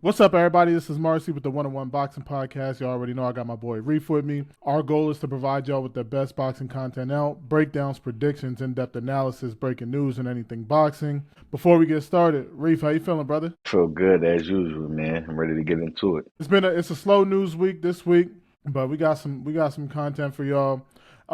What's up, everybody? This is Marcy with the One-on-One Boxing Podcast. You already know I got my boy Reef with me. Our goal is to provide y'all with the best boxing content out, breakdowns, predictions, in-depth analysis, breaking news, and anything boxing. Before we get started, Reef, how you feeling, brother? Feel good as usual, man. I'm ready to get into it. It's a slow news week this week, but we got some content for y'all.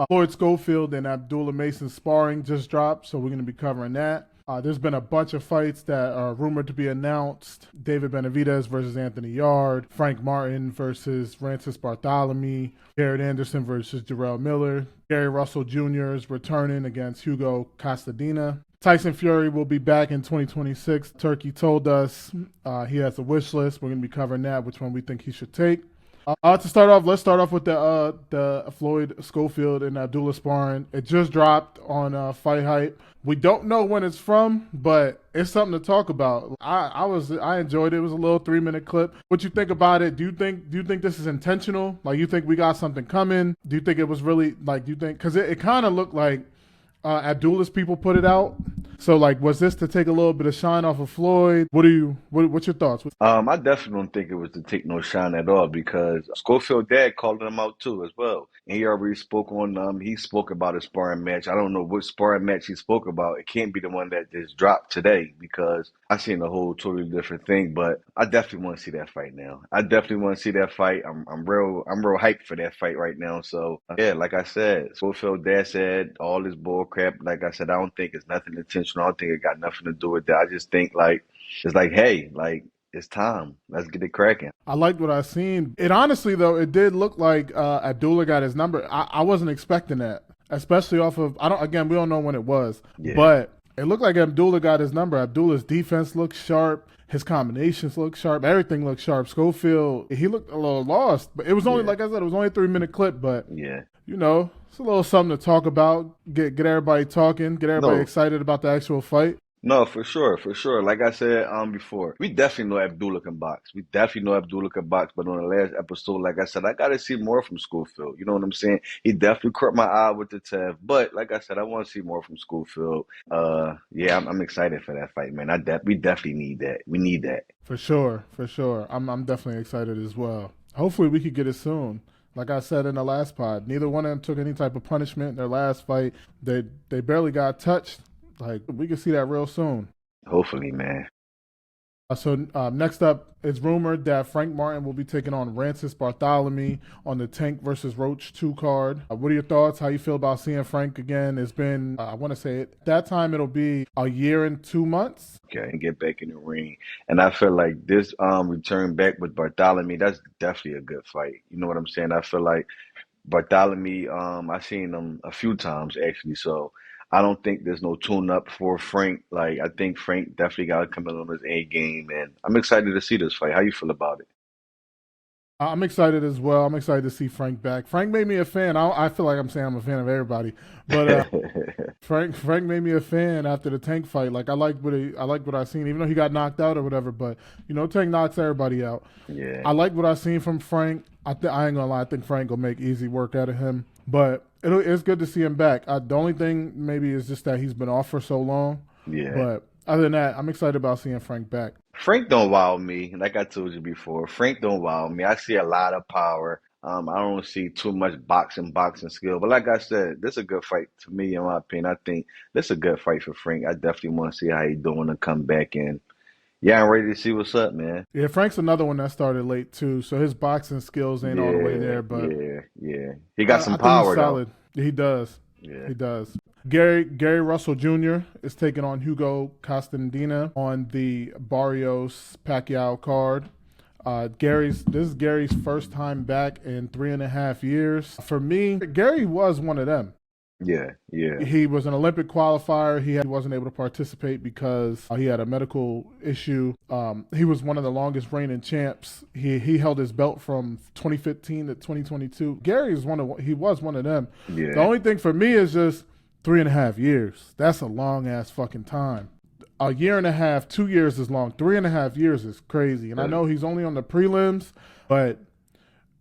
Floyd Schofield and Abdullah Mason Sparring just dropped, so we're going to be covering that. There's been a bunch of fights that are rumored to be announced. David Benavidez versus Anthony Yarde, Frank Martin versus Francis Bartholomew, Garrett Anderson versus Jarrell Miller, Gary Russell Jr. is returning against Hugo Costadina. Tyson Fury will be back in 2026. Turkey told us he has a wish list. We're going to be covering that, which one we think he should take. To start off, let's start off with the Floyd Schofield and Abdullah sparring. It just dropped on Fight Hype. We don't know when it's from, but it's something to talk about. I enjoyed it. It was a little 3-minute clip. What you think about it? Do you think this is intentional? Like, you think we got something coming? Do you think it was really like? Do you think because it kind of looked like Abdullah's people put it out? So, like, was this to take a little bit of shine off of Floyd? What's your thoughts? I definitely don't think it was to take no shine at all because Schofield dad called him out too as well. And he already spoke on he spoke about a sparring match. I don't know what sparring match he spoke about. It can't be the one that just dropped today because I seen a whole totally different thing. But I definitely want to see that fight now. I definitely want to see that fight. I'm real hyped for that fight right now. So yeah, like I said, Schofield dad said all this bull crap. Like I said, I don't think it's nothing intentional. I don't think it got nothing to do with that. I just think it's like, hey, like it's time. Let's get it cracking. I liked what I seen. It honestly, though, it did look like Abdullah got his number. I wasn't expecting that, especially off of, we don't know when it was, Yeah. but it looked like Abdullah got his number. Abdullah's defense looked sharp. His combinations looked sharp. Everything looked sharp. Schofield, he looked a little lost, but it was only, Yeah. like I said, it was only a 3-minute clip, but Yeah. it's a little something to talk about, get everybody talking, get everybody No, excited about the actual fight. no, for sure, for sure. Like I said before, we definitely know Abdullah can box. We definitely know Abdullah can box. But on the last episode, like I said, I got to see more from Schofield. You know what I'm saying? He definitely caught my eye with the Tev. But like I said, I want to see more from Schofield. Yeah, I'm excited for that fight, man. We definitely need that. We need that. For sure, for sure. I'm definitely excited as well. Hopefully we could get it soon. Like I said in the last pod, neither one of them took any type of punishment in their last fight. They barely got touched. Like, we could see that real soon. Hopefully, man. Next up, it's rumored that Frank Martin will be taking on Francis Bartholomew on the Tank versus Roach 2 card. What are your thoughts? How you feel about seeing Frank again? It's been, I want to say it, that time it'll be a year and 2 months. Okay, and get back in the ring. And I feel like this return back with Bartholomew, that's definitely a good fight. You know what I'm saying? I feel like Bartholomew, I've seen him a few times actually, so I don't think there's no tune up for Frank. Like I think Frank definitely got to come in on his A game, and I'm excited to see this fight. How you feel about I'm excited as well. I'm excited to see Frank back. Frank made me a fan. I feel like I'm saying I'm a fan of everybody, but it? Frank made me a fan after the Tank fight. Like, I like what I seen, even though he got knocked out or whatever. But Tank knocks everybody out. Yeah, I like what I seen from Frank. I ain't gonna lie. I think Frank will make easy work out of him. But it's good to see him back. The only thing maybe is just that he's been off for so long. yeah. But other than that, I'm excited about seeing Frank back. Frank don't wow me. Like I told you before, Frank don't wow me. I see a lot of power. I don't see too much boxing skill. But like I said, this is a good fight to me, in my opinion. I think this is a good fight for Frank. I definitely want to see how he doing to come back in. Yeah, I'm ready to see what's up, man. Yeah, Frank's another one that started late too, so his boxing skills ain't all the way Yeah, there. But yeah, yeah. He got I some think he's power though. solid. He does. Yeah. He does. Gary Russell Jr. is taking on Hugo Costandina on the Barrios Pacquiao card. This is Gary's first time back in 3.5 years. For me, Gary was one of them. Yeah, yeah, He was an Olympic qualifier. He wasn't able to participate because he had a medical issue. He was one of the longest reigning champs. He held his belt from 2015 to 2022. He was one of them. The yeah, only thing for me is just 3.5 years. That's a long ass fucking time. A year and a half, 2 years is long. 3.5 years is crazy. And I know he's only on the prelims, but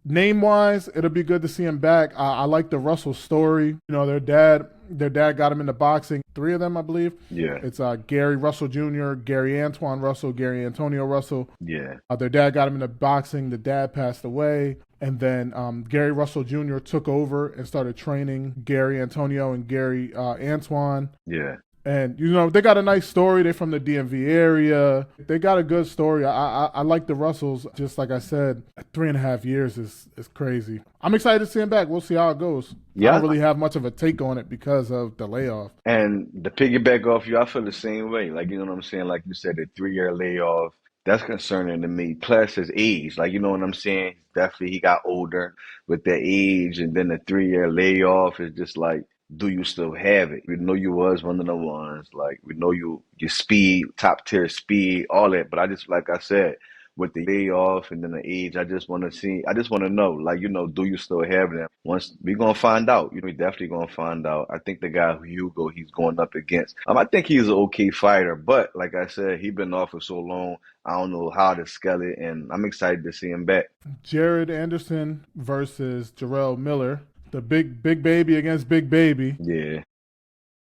Name-wise, it'll be good to see him back. I like the Russell story. You know, their dad got him into boxing. 3 of them, I believe. Yeah. It's Gary Russell Jr., Gary Antoine Russell, Gary Antonio Russell. Yeah. Their dad got him into boxing. The dad passed away. And then Gary Russell Jr. took over and started training Gary Antonio and Gary Antoine. Yeah. And, you know, they got a nice story. They're from the DMV area. They got a good story. I like the Russells. Just like I said, 3.5 years is crazy. I'm excited to see him back. We'll see how it goes. Yeah. I don't really have much of a take on it because of the layoff. And to piggyback off you, I feel the same way. Like, you know what I'm saying? Like you said, the 3-year layoff, that's concerning to me. Plus his age. Like, you know what I'm saying? Definitely he got older with that age. And then the 3-year layoff is just like, do you still have it? We know you was one of the ones. Like, we know your speed, top tier speed, all that. But I just, like I said, with the layoff and then the age, I just want to know, like, you know, do you still have them? Once we're going to find out, you know, we definitely going to find out. I think the guy Hugo he's going up against, I think he's an okay fighter, but like I said, he's been off for so long. I don't know how to scale it, and I'm excited to see him back. Jared Anderson versus Jarrell Miller. The big baby against big baby. Yeah.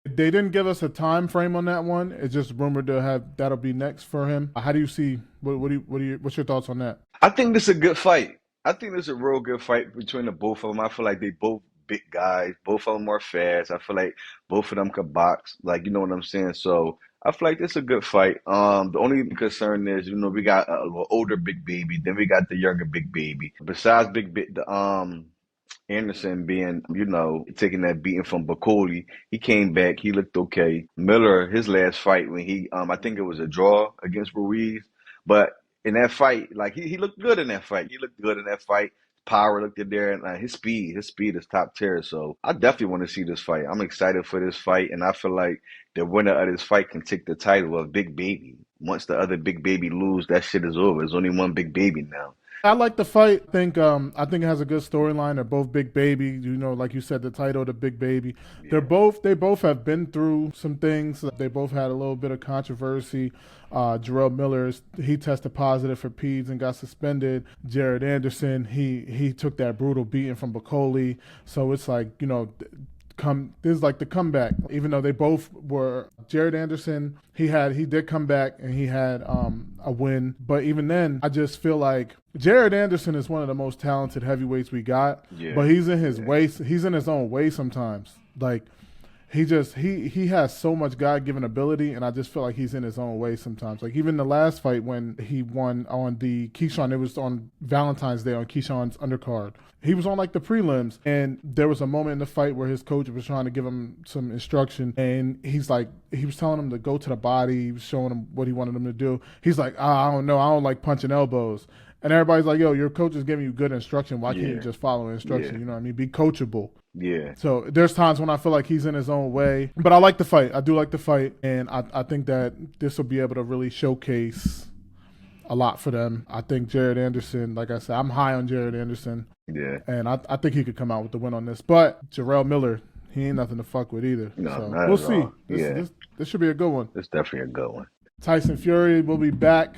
They didn't give us a time frame on that one. It's just rumored to have that'll be next for him. How do you see? What's your thoughts on that? I think this is a good fight. I think this is a real good fight between the both of them. I feel like they both big guys. Both of them are fast. I feel like both of them could box. Like, you know what I'm saying? So I feel like this is a good fight. The only concern is, you know, we got a little older big baby, then we got the younger big baby. Besides Anderson being, you know, taking that beating from Bacoli, he came back. He looked okay. Miller, his last fight when he, I think it was a draw against Ruiz, but in that fight, like he looked good in that fight. He looked good in that fight. Power looked good there, and his speed is top tier. So I definitely want to see this fight. I'm excited for this fight, and I feel like the winner of this fight can take the title of Big Baby. Once the other Big Baby lose, that shit is over. There's only one Big Baby now. I like the fight. I think it has a good storyline. They're both big baby. You know, like you said, the title, the big baby. Yeah. They both have been through some things. They both had a little bit of controversy. Jarrell Miller, he tested positive for PEDS and got suspended. Jared Anderson, he took that brutal beating from Bacoli. So it's like, you know, this is like the comeback. Even though they both were, Jared Anderson, he did come back and he had a win. But even then, I just feel like Jared Anderson is one of the most talented heavyweights we got. Yeah. But he's in his way. He's in his own way sometimes. Like he has so much God-given ability, and I just feel like he's in his own way sometimes. Like even the last fight when he won on the Keyshawn, it was on Valentine's Day on Keyshawn's undercard. He was on like the prelims, and there was a moment in the fight where his coach was trying to give him some instruction, and he was telling him to go to the body. He was showing him what he wanted him to do. He's like, I don't know, I don't like punching elbows. And everybody's like, yo, your coach is giving you good instruction. Why can't you just follow instruction? Yeah. You know what I mean? Be coachable. Yeah. So there's times when I feel like he's in his own way. But I like the fight. I do like the fight. And I think that this will be able to really showcase a lot for them. I think Jared Anderson, like I said, I'm high on Jared Anderson. Yeah. And I think he could come out with the win on this. But Jarrell Miller, he ain't nothing to fuck with either. No, so not we'll at see. all. This should be a good one. It's definitely a good one. Tyson Fury will be back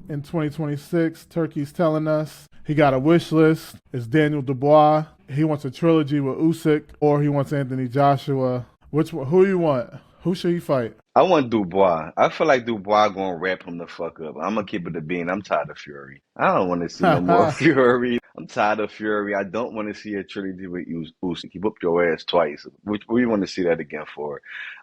in 2026. Turkey's telling us he got a wish list. It's Daniel Dubois. He wants a trilogy with Usyk, or he wants Anthony Joshua. Which one? Who you want? Who should he fight? I want Dubois. I feel like Dubois gonna wrap him the fuck up. I'm gonna keep it a bean. I'm tired of Fury. I don't want to see no more Fury. I'm tired of Fury. I don't want to see a trilogy with Usyk. He whooped your ass twice. We want to see that again for.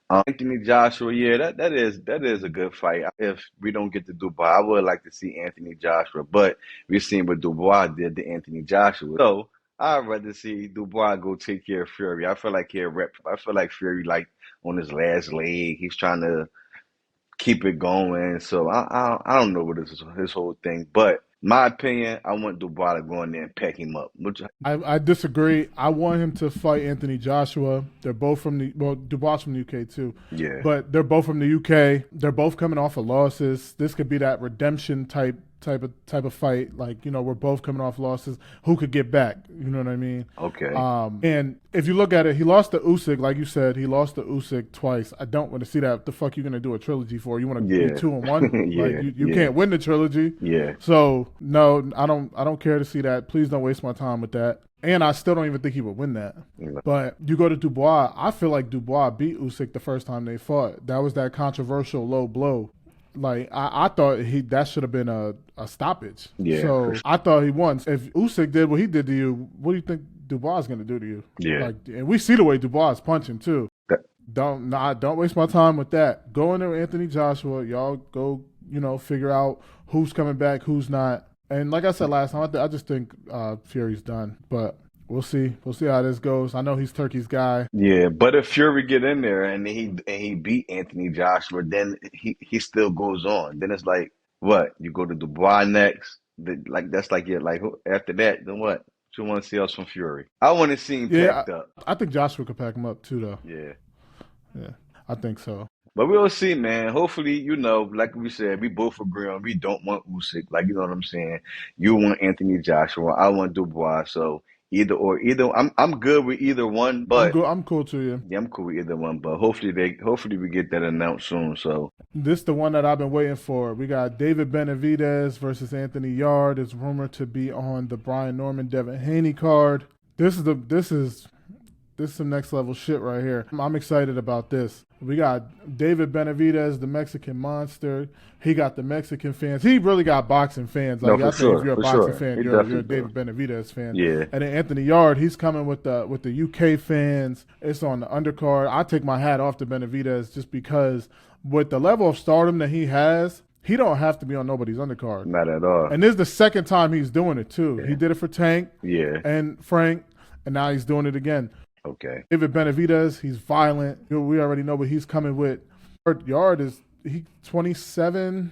Anthony Joshua, yeah, that is a good fight. If we don't get to Dubois, I would like to see Anthony Joshua, but we've seen what Dubois did to Anthony Joshua. So I'd rather see Dubois go take care of Fury. I feel like he'll rep. I feel like Fury, like on his last leg, he's trying to keep it going. So I don't know what is his whole thing, but my opinion, I want Dubois to go in there and pack him up. I disagree. I want him to fight Anthony Joshua. They're both from Dubois from the UK too. Yeah. But they're both from the UK. They're both coming off of losses. This could be that redemption type type of fight. Like, we're both coming off losses. Who could get back? You know what I mean? Okay. And if you look at it, he lost to Usyk, like you said. He lost to Usyk twice. I don't want to see that. What the fuck you gonna do a trilogy for? You want to be 2-1? Yeah, like you can't win the trilogy. Yeah. So no, I don't care to see that. Please don't waste my time with that. And I still don't even think he would win that. Yeah. But you go to Dubois. I feel like Dubois beat Usyk the first time they fought. That was that controversial low blow. Like, I thought that should have been a stoppage. Yeah. So I thought he won. If Usyk did what he did to you, what do you think Dubois is going to do to you? Yeah. Like, and we see the way Dubois is punching too. Don't waste my time with that. Go in there with Anthony Joshua. Y'all go, figure out who's coming back, who's not. And like I said last time, I just think Fury's done. But we'll see. We'll see how this goes. I know he's Turkey's guy. Yeah, but if Fury get in there and he beat Anthony Joshua, then he still goes on. Then it's like, what? You go to Dubois next? That's like it. Like after that, then what? You want to see else from Fury? I want to see him packed up. I think Joshua could pack him up too, though. Yeah, I think so. But we'll see, man. Hopefully, like we said, we both agree on we don't want Usyk. Like, you know what I'm saying? You want Anthony Joshua. I want Dubois. So either. I'm good with either one. But I'm cool too, yeah. Yeah, I'm cool with either one. But hopefully we get that announced soon. So this is the one that I've been waiting for. We got David Benavidez versus Anthony Yarde. It's rumored to be on the Brian Norman Devin Haney card. This is some next level shit right here. I'm excited about this. We got David Benavidez, the Mexican monster. He got the Mexican fans. He really got boxing fans. Like, no, for sure. If you're a boxing fan, you're a David Benavidez fan. Yeah. And then Anthony Yarde, he's coming with the UK fans. It's on the undercard. I take my hat off to Benavidez just because with the level of stardom that he has, he don't have to be on nobody's undercard. Not at all. And this is the second time he's doing it too. Yeah. He did it for Tank and Frank, and now he's doing it again. Okay. David Benavidez, he's violent. We already know what he's coming with. Yarde is 27-3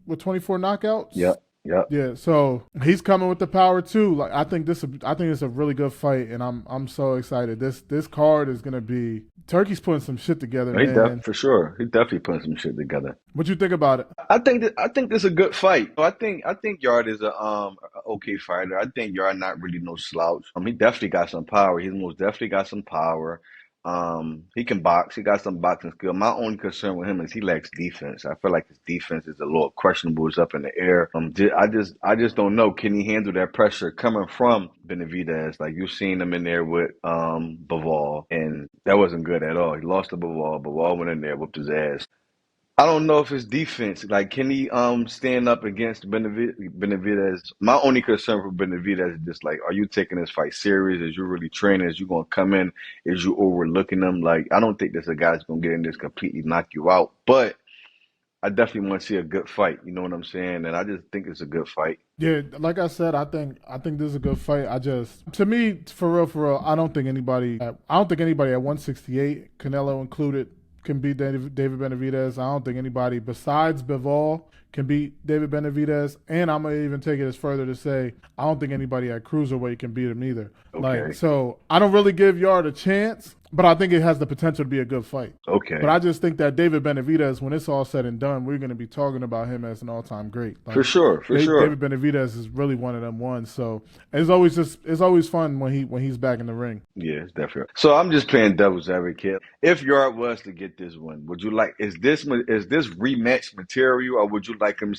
with 24 knockouts. Yep. Yeah, so he's coming with the power too. Like, I think it's a really good fight, and I'm so excited. This card is gonna be Turkey's putting some shit together. For sure. He definitely putting some shit together. What you think about it? I think this is a good fight. I think Yarde is a okay fighter. I think Yarde not really no slouch. He definitely got some power. He's most definitely got some power. He can box. He got some boxing skill. My only concern with him is he lacks defense. I feel like his defense is a little questionable. It's up in the air. I just don't know. Can he handle that pressure coming from Benavidez? Like, you've seen him in there with Bivol, and that wasn't good at all. He lost to Bivol. Bivol went in there, whooped his ass. I don't know if his defense, like, can he stand up against Benavidez? My only concern for Benavidez is just like, are you taking this fight serious? Is you really training? Is you gonna come in? Is you overlooking them? Like, I don't think this a guy that's gonna get in this completely knock you out. But I definitely want to see a good fight. You know what I'm saying? And I just think it's a good fight. Yeah, like I said, I think this is a good fight. To me, for real, I don't think anybody at 168, Canelo included, can beat David Benavidez. I don't think anybody besides Bivol can beat David Benavidez. And I'm going to even take it as further to say I don't think anybody at cruiserweight can beat him either. Okay. So I don't really give Yarde a chance, but I think it has the potential to be a good fight. Okay. But I just think that David Benavidez, when it's all said and done, we're going to be talking about him as an all-time great. Like, for sure. David Benavidez is really one of them ones. So it's always fun when he's back in the ring. Yeah, it's definitely. So I'm just playing devil's advocate. If Yarde was to get this one, would you like is this rematch material, or would you like him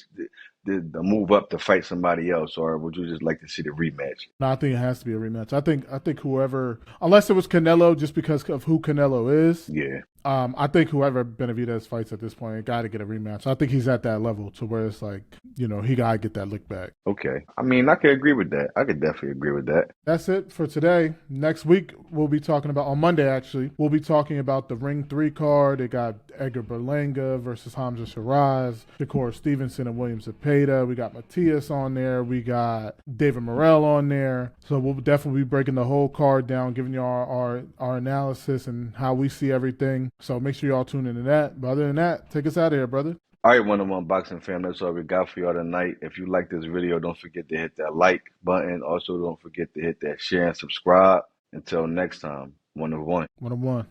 to move up to fight somebody else, or would you just like to see the rematch? No, I think it has to be a rematch. I think whoever, unless it was Canelo, just because of who Canelo is. Yeah. I think whoever Benavidez fights at this point got to get a rematch. I think he's at that level to where it's like, he got to get that lick back. Okay. I mean, I can agree with that. I could definitely agree with that. That's it for today. Next week, we'll be talking about, on Monday actually, we'll be talking about the Ring 3 card. It got Edgar Berlanga versus Hamza Shiraz, Shakur Stevenson and William Zepeda. We got Matias on there. We got David Morrell on there. So we'll definitely be breaking the whole card down, giving you our analysis and how we see everything. So make sure y'all tune into that. But other than that, take us out of here, brother. All right, one-on-one boxing fam, that's all we got for y'all tonight. If you like this video, don't forget to hit that like button. Also, don't forget to hit that share and subscribe. Until next time, one-on-one. One-on-one.